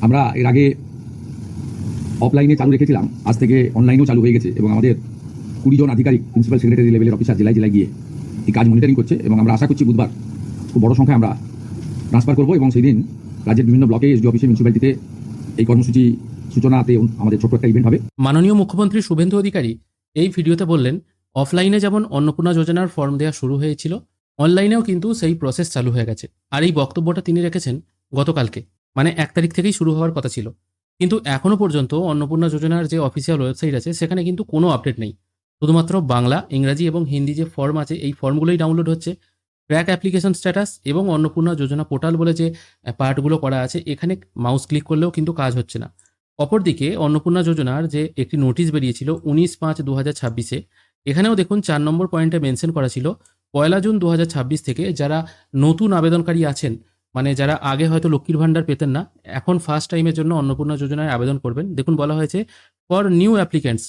আমরা এর আগে অফলাইনে চালু রেখেছিলাম, আজ থেকে অনলাইনেও চালু হয়ে গেছে এবং আমাদের 20 জন আধিকারিক প্রিন্সিপাল সেক্রেটারি লেভেলের অফিসার জেলায় জেলায় গিয়ে এই কাজ মনিটরিং করছে এবং আমরা আশা করছি বুধবার খুব বড় সংখ্যায় আমরা ট্রান্সফার করবো এবং সেই দিন রাজ্যের বিভিন্ন ব্লকে এসডি অফিসে মিউনিসিপ্যালিটিতে এই কর্মসূচি সূচনাতে আমাদের ছোট্ট একটা ইভেন্ট হবে। মাননীয় মুখ্যমন্ত্রী শুভেন্দু অধিকারী এই ভিডিওতে বললেন, অফলাইনে যেমন অন্নপূর্ণা যোজনার ফর্ম দেওয়া শুরু হয়েছিল, অনলাইনেও কিন্তু সেই প্রসেস চালু হয়ে গেছে। আর এই বক্তব্যটা তিনি রেখেছেন গতকালকে, মানে 1 তারিখ থেকেই শুরু হওয়ার কথা ছিল। কিন্তু এখনও পর্যন্ত অন্নপূর্ণা যোজনার যে অফিসিয়াল ওয়েবসাইট আছে সেখানে কিন্তু কোনো আপডেট নেই। শুধুমাত্র বাংলা, ইংরাজি এবং হিন্দি যে ফর্ম আছে এই ফর্মগুলোই ডাউনলোড হচ্ছে। ট্র্যাক অ্যাপ্লিকেশন স্ট্যাটাস এবং অন্নপূর্ণা যোজনা পোর্টাল বলে যে পার্টগুলো করা আছে, এখানে মাউস ক্লিক করলেও কিন্তু কাজ হচ্ছে না। অপরদিকে অন্নপূর্ণা যোজনার যে একটি নোটিশ বেরিয়েছিল 19/5/2026-এ, এখানেও দেখুন 4 নম্বর পয়েন্টে মেনশন করা ছিল 1 জুন 2026 থেকে যারা নতুন আবেদনকারী আছেন, মানে যারা আগে হয়তো লক্ষ্মীর ভাণ্ডার পেতেন না, এখন ফার্স্ট টাইমের জন্য অন্নপূর্ণা যোজনায় আবেদন করবেন। দেখুন বলা হয়েছে ফর নিউ অ্যাপ্লিক্যান্টস,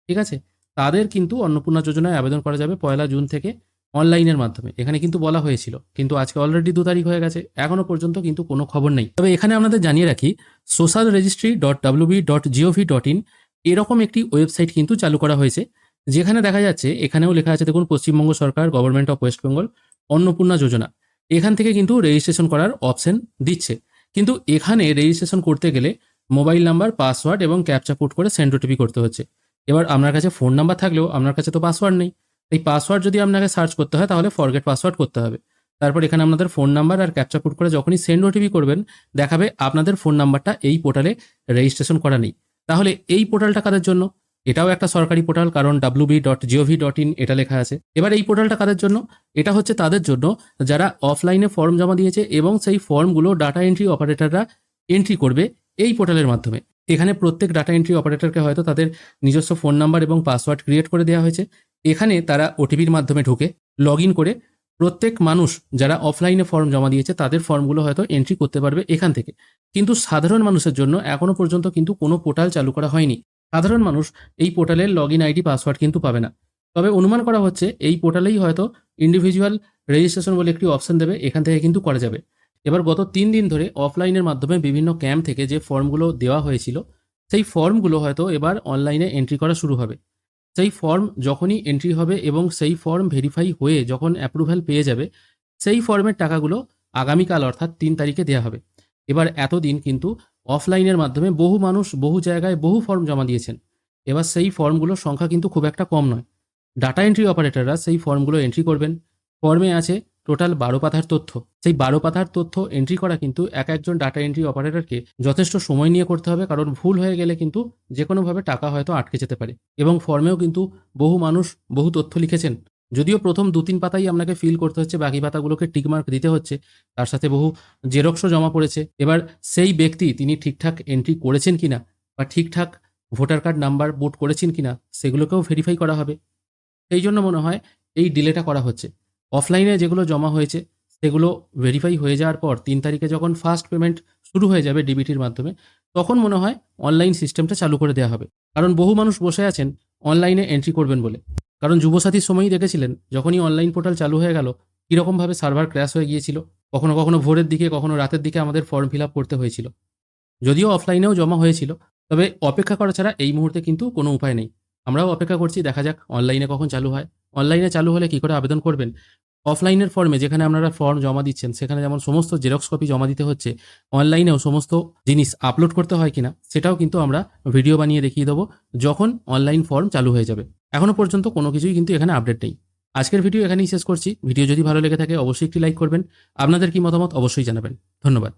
ঠিক আছে, তাদের কিন্তু অন্নপূর্ণা যোজনায় আবেদন করা যাবে 1 জুন থেকে অনলাইনের মাধ্যমে। এখানে কিন্তু বলা হয়েছিল, কিন্তু আজকে অলরেডি 2 তারিখ হয়ে গেছে, এখনও পর্যন্ত কিন্তু কোনো খবর নেই। তবে এখানে আপনাদের জানিয়ে রাখি, socialregistry.wb.gov.in এরকম একটি ওয়েবসাইট কিন্তু চালু করা হয়েছে, যেখানে দেখা যাচ্ছে, এখানেও লেখা আছে দেখুন, পশ্চিমবঙ্গ সরকার, government of West Bengal, Annapurna যোজনা। এখান থেকে কিন্তু রেজিস্ট্রেশন করার অপশন দিচ্ছে, কিন্তু এখানে রেজিস্ট্রেশন করতে গেলে মোবাইল নাম্বার, পাসওয়ার্ড এবং ক্যাপচা পুট করে সেন্ড ওটিপি করতে হচ্ছে। এবার আপনার কাছে ফোন নাম্বার থাকলেও আপনার কাছে তো পাসওয়ার্ড নেই। এই পাসওয়ার্ড যদি আপনাকে সার্চ করতে হয় তাহলে ফরগেট পাসওয়ার্ড করতে হবে। তারপর এখানে আপনাদের ফোন নাম্বার আর ক্যাপচা পুট করে যখনই সেন্ড ওটিপি করবেন, দেখাবে আপনাদের ফোন নাম্বারটা এই পোর্টালে রেজিস্ট্রেশন করা নেই। তাহলে এই পোর্টালটা কাদের জন্য? এটাও একটা সরকারি পোর্টাল, কারণ wb.gov.in এটা লেখা আছে। এবার এই পোর্টালটা কাদের জন্য? এটা হচ্ছে তাদের জন্য যারা অফলাইনে ফর্ম জমা দিয়েছে এবং সেই ফর্মগুলো ডাটা এন্ট্রি অপারেটররা এন্ট্রি করবে এই পোর্টালের মাধ্যমে। এখানে প্রত্যেক ডাটা এন্ট্রি অপারেটরকে হয়তো তাদের নিজস্ব ফোন নাম্বার এবং পাসওয়ার্ড ক্রিয়েট করে দেওয়া হয়েছে। এখানে তারা ওটিপির মাধ্যমে ঢুকে লগ ইন করে প্রত্যেক মানুষ যারা অফলাইনে ফর্ম জমা দিয়েছে তাদের ফর্মগুলো হয়তো এন্ট্রি করতে পারবে এখান থেকে। কিন্তু সাধারণ মানুষের জন্য এখনো পর্যন্ত কিন্তু কোনো পোর্টাল চালু করা হয়নি। সাধারণ মানুষ এই পোর্টালের লগ ইন আইডি, পাসওয়ার্ড কিন্তু পাবে না। তবে অনুমান করা হচ্ছে এই পোর্টালেই হয়তো ইন্ডিভিজুয়াল রেজিস্ট্রেশন বলে একটি অপশন দেবে, এখান থেকে কিন্তু করা যাবে। এবার গত 3 দিন ধরে অফলাইনের মাধ্যমে বিভিন্ন ক্যাম্প থেকে যে ফর্মগুলো দেওয়া হয়েছিল, সেই ফর্মগুলো হয়তো এবার অনলাইনে এন্ট্রি করা শুরু হবে। সেই ফর্ম যখনই এন্ট্রি হবে এবং সেই ফর্ম ভেরিফাই হয়ে যখন অ্যাপ্রুভ্যাল পেয়ে যাবে, সেই ফর্মের টাকাগুলো আগামীকাল অর্থাৎ 3 তারিখে দেওয়া হবে। এবার এতদিন কিন্তু অফলাইনের মাধ্যমে বহু মানুষ বহু জায়গায় বহু ফর্ম জমা দিয়েছেন। এবার সেই ফর্মগুলোর সংখ্যা কিন্তু খুব একটা কম নয়। ডাটা এন্ট্রি অপারেটররা সেই ফর্মগুলো এন্ট্রি করবেন। ফর্মে আছে টোটাল 12 পাতার তথ্য। সেই 12 পাতার তথ্য এন্ট্রি করা কিন্তু একজন ডাটা এন্ট্রি অপারেটরকে যথেষ্ট সময় নিয়ে করতে হবে, কারণ ভুল হয়ে গেলে কিন্তু যে কোনোভাবে টাকা হয়তো আটকে যেতে পারে। এবং ফর্মেও কিন্তু বহু মানুষ বহু তথ্য লিখেছেন, যদিও প্রথম 2-3 পাতাই আপনাকে ফিল করতে হচ্ছে, বাকি পাতাগুলোকে টিকমার্ক দিতে হচ্ছে। তার সাথে বহু জেরক্সও জমা পড়েছে। এবার সেই ব্যক্তি তিনি ঠিকঠাক এন্ট্রি করেছেন কিনা বা ঠিকঠাক ভোটার কার্ড নাম্বার বুট করেছেন কিনা সেগুলোকেও ভেরিফাই করা হবে। সেই জন্য মনে হয় এই ডিলেটা করা হচ্ছে। অফলাইনে যেগুলো জমা হয়েছে সেগুলো ভেরিফাই হয়ে যাওয়ার পর 3 তারিখে যখন ফার্স্ট পেমেন্ট শুরু হয়ে যাবে ডিবিটির মাধ্যমে, তখন মনে হয় অনলাইন সিস্টেমটা চালু করে দেওয়া হবে। কারণ বহু মানুষ বসে আছেন অনলাইনে এন্ট্রি করবেন বলে। কারণ যুবসাথীর সময়ই দেখেছিলেন, যখনই অনলাইন পোর্টাল চালু হয়ে গেল কীরকমভাবে সার্ভার ক্র্যাশ হয়ে গিয়েছিল। কখনো কখনো ভোরের দিকে, কখনো রাতের দিকে আমাদের ফর্ম ফিল আপ করতে হয়েছিল। যদিও অফলাইনেও জমা হয়েছিল, তবে অপেক্ষা করা ছাড়া এই মুহূর্তে কিন্তু কোনো উপায় নেই। আমরাও অপেক্ষা করছি, দেখা যাক অনলাইনে কখন চালু হয়। অনলাইনে চালু হলে কী করে আবেদন করবেন? অফলাইনের ফর্মে যেখানে আপনারা ফর্ম জমা দিচ্ছেন সেখানে যেমন সমস্ত জেরক্স কপি জমা দিতে হচ্ছে, অনলাইনেও সমস্ত জিনিস আপলোড করতে হয় কিনা সেটাও কিন্তু আমরা ভিডিও বানিয়ে দেখিয়ে দেবো যখন অনলাইন ফর্ম চালু হয়ে যাবে। এখনও পর্যন্ত কোনো কিছুই কিন্তু এখানে আপডেট নেই। আজকের ভিডিও এখানেই শেষ করছি। ভিডিও যদি ভালো লেগে থাকে অবশ্যই একটি লাইক করবেন। আপনাদের কি মতামত অবশ্যই জানাবেন। ধন্যবাদ।